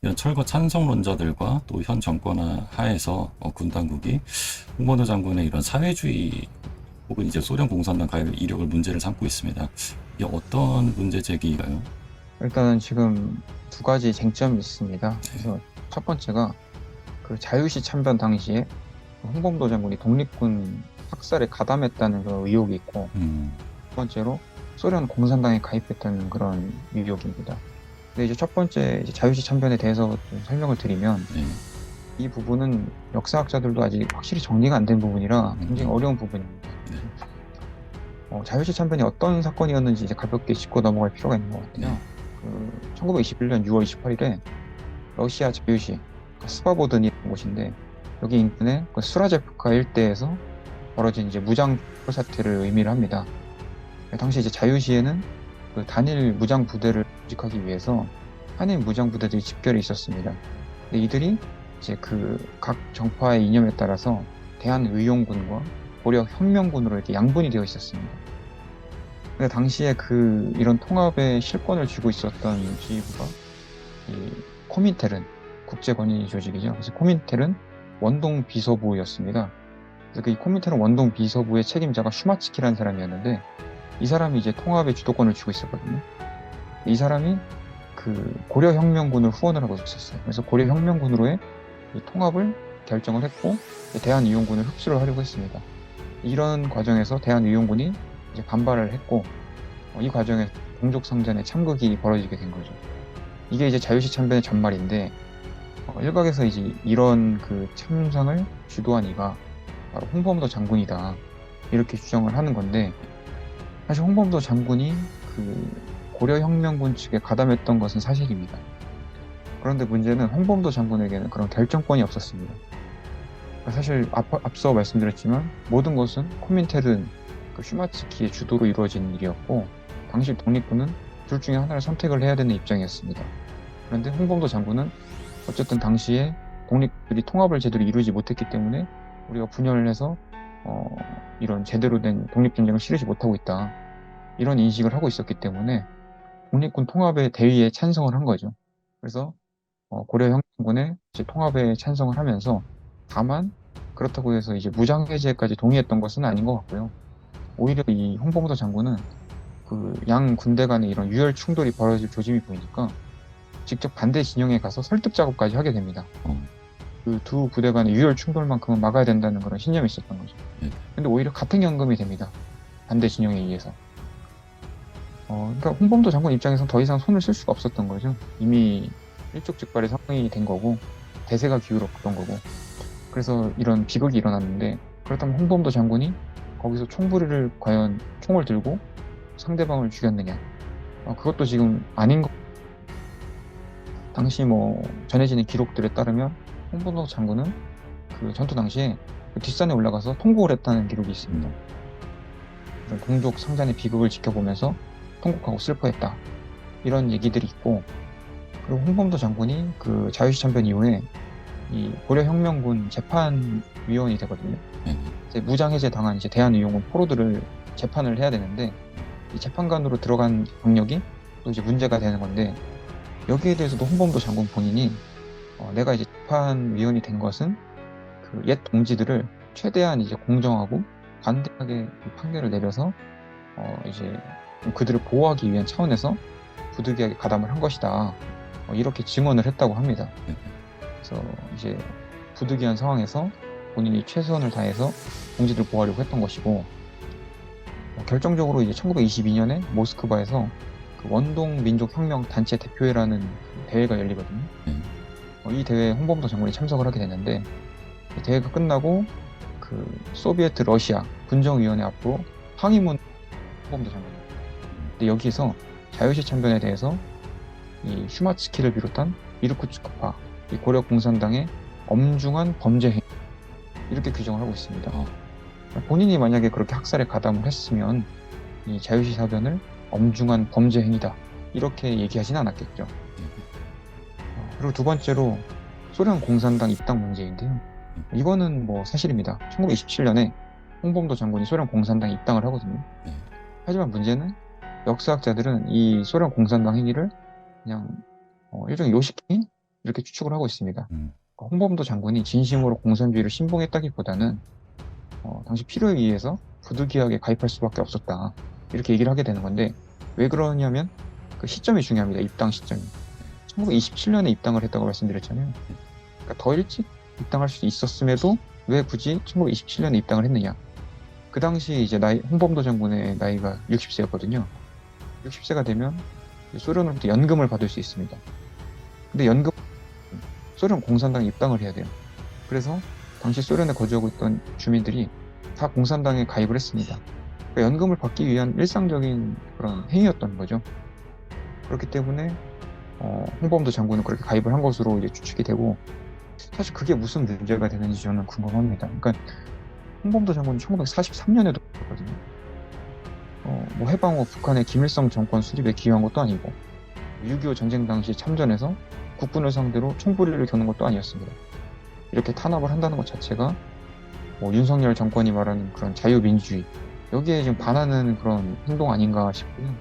이런 철거 찬성론자들과 또 현 정권 하에서 군 당국이 홍건호 장군의 이런 사회주의 혹은 이제 소련 공산당 가입 이력을 문제를 삼고 있습니다. 이게 어떤 문제 제기인가요? 일단은 지금 두 가지 쟁점이 있습니다. 네. 그래서 첫 번째가 그 자유시 참변 당시에 홍범도 장군이 독립군 학살에 가담했다는 그런 의혹이 있고, 음, 두 번째로 소련 공산당에 가입했다는 그런 의혹입니다. 근데 이제 첫 번째 이제 자유시 참변에 대해서 좀 설명을 드리면, 네. 이 부분은 역사학자들도 아직 확실히 정리가 안 된 부분이라 굉장히 음, 어려운 부분입니다. 네. 자유시 참변이 어떤 사건이었는지 이제 가볍게 짚고 넘어갈 필요가 있는 것 네. 같아요. 1921년 6월 28일에 러시아 자유시 스바보든이라는 곳인데, 여기 인근의 그 수라제프카 일대에서 벌어진 이제 무장 촉결 사태를 의미를 합니다. 당시 이제 자유시에는 그 단일 무장 부대를 조직하기 위해서 한인 무장 부대들이 집결해 있었습니다. 근데 이들이 이제 그 각 정파의 이념에 따라서 대한의용군과 고려혁명군으로 이렇게 양분이 되어 있었습니다. 근데 당시에 그 이런 통합의 실권을 쥐고 있었던 지휘부가 이 코민테른, 국제권위 조직이죠. 그래서 코민테른 원동 비서부였습니다. 그래서 그 이 코민테른 원동 비서부의 책임자가 슈마츠키라는 사람이었는데, 이 사람이 이제 통합의 주도권을 쥐고 있었거든요. 이 사람이 그 고려혁명군을 후원을 하고 있었어요. 그래서 고려혁명군으로의 이 통합을 결정을 했고, 대한의용군을 흡수를 하려고 했습니다. 이런 과정에서 대한의용군이 이제 반발을 했고, 이 과정에 동족상잔의 참극이 벌어지게 된 거죠. 이게 이제 자유시 참변의 전말인데, 일각에서 이제 이런 그 참상을 주도한 이가 바로 홍범도 장군이다, 이렇게 주장을 하는 건데, 사실 홍범도 장군이 그 고려혁명군 측에 가담했던 것은 사실입니다. 그런데 문제는 홍범도 장군에게는 그런 결정권이 없었습니다. 사실 앞서 말씀드렸지만 모든 것은 코민테른 그 슈마츠키의 주도로 이루어진 일이었고, 당시 독립군은 둘 중에 하나를 선택을 해야 되는 입장이었습니다. 그런데 홍범도 장군은 어쨌든 당시에 독립들이 통합을 제대로 이루지 못했기 때문에 우리가 분열을 해서 어, 이런 제대로 된 독립전쟁을 치르지 못하고 있다, 이런 인식을 하고 있었기 때문에 독립군 통합의 대의에 찬성을 한 거죠. 그래서 고려혁명군의 이제 통합에 찬성을 하면서, 다만 그렇다고 해서 이제 무장해제까지 동의했던 것은 아닌 것 같고요. 오히려 이 홍범도 장군은 그 양 군대 간의 이런 유혈 충돌이 벌어질 조짐이 보이니까 직접 반대 진영에 가서 설득 작업까지 하게 됩니다. 어, 그 두 부대 간의 유혈 충돌만큼은 막아야 된다는 그런 신념이 있었던 거죠. 네. 근데 오히려 가택연금이 됩니다. 반대 진영에 의해서. 그러니까 홍범도 장군 입장에서는 더 이상 손을 쓸 수가 없었던 거죠. 이미 일촉즉발의 상황이 된 거고, 대세가 기울었던 거고. 그래서 이런 비극이 일어났는데, 그렇다면 홍범도 장군이 거기서 총부리를 과연 총을 들고 상대방을 죽였느냐? 그것도 지금 아닌 것. 당시 뭐 전해지는 기록들에 따르면 홍범도 장군은 그 전투 당시에 그 뒷산에 올라가서 통곡을 했다는 기록이 있습니다. 이런 동족 상잔의 비극을 지켜보면서 통곡하고 슬퍼했다, 이런 얘기들이 있고, 그리고 홍범도 장군이 그 자유시 참변 이후에 이 고려혁명군 재판위원이 되거든요. 네. 이제 무장해제 당한 이제 대한의용군 포로들을 재판을 해야 되는데, 이 재판관으로 들어간 경력이 또 이제 문제가 되는 건데, 여기에 대해서도 홍범도 장군 본인이 내가 이제 재판위원이 된 것은 그 옛 동지들을 최대한 이제 공정하고 관대하게 이 판결을 내려서 이제 좀 그들을 보호하기 위한 차원에서 부득이하게 가담을 한 것이다, 이렇게 증언을 했다고 합니다. 네. 그래서 이제 부득이한 상황에서 본인이 최선을 다해서 동지들 보호하려고 했던 것이고, 결정적으로 이제 1922년에 모스크바에서 그 원동 민족 혁명 단체 대표회라는 그 대회가 열리거든요. 네. 이 대회에 홍범도 장군이 참석을 하게 됐는데, 이 대회가 끝나고 그 소비에트 러시아 군정위원회 앞으로 항의문 홍범도 장군이. 근데 여기서 자유시 참변에 대해서 이 슈마츠키를 비롯한 이르쿠츠크파, 이 고려 공산당의 엄중한 범죄 행위, 이렇게 규정을 하고 있습니다. 어, 본인이 만약에 그렇게 학살에 가담을 했으면 이 자유시 사변을 엄중한 범죄 행위다, 이렇게 얘기하진 않았겠죠. 그리고 두 번째로 소련 공산당 입당 문제인데요. 이거는 뭐 사실입니다. 1927년에 홍범도 장군이 소련 공산당에 입당을 하거든요. 네. 하지만 문제는 역사학자들은 이 소련 공산당 행위를 그냥 일종의 요식행위? 이렇게 추측을 하고 있습니다. 음, 홍범도 장군이 진심으로 공산주의를 신봉했다기보다는 당시 필요에 의해서 부득이하게 가입할 수밖에 없었다. 이렇게 얘기를 하게 되는 건데 왜 그러냐면 그 시점이 중요합니다. 입당 시점이. 1927년에 입당을 했다고 말씀드렸잖아요. 그러니까 더 일찍 입당할 수 있었음에도 왜 굳이 1927년에 입당을 했느냐. 그 당시 이제 홍범도 장군의 나이가 60세였거든요. 60세가 되면 소련으로부터 연금을 받을 수 있습니다. 근데 연금 소련 공산당에 입당을 해야 돼요. 그래서 당시 소련에 거주하고 있던 주민들이 다 공산당에 가입을 했습니다. 그러니까 연금을 받기 위한 일상적인 그런 행위였던 거죠. 그렇기 때문에 홍범도 장군은 그렇게 가입을 한 것으로 이제 추측이 되고 사실 그게 무슨 문제가 되는지 저는 궁금합니다. 그러니까 홍범도 장군은 1943년에도 했거든요. 뭐 해방 후 북한의 김일성 정권 수립에 기여한 것도 아니고 6.25 전쟁 당시 참전해서 국군을 상대로 총부리를 겨눈 것도 아니었습니다. 이렇게 탄압을 한다는 것 자체가 뭐 윤석열 정권이 말하는 그런 자유민주주의 여기에 지금 반하는 그런 행동 아닌가 싶고요.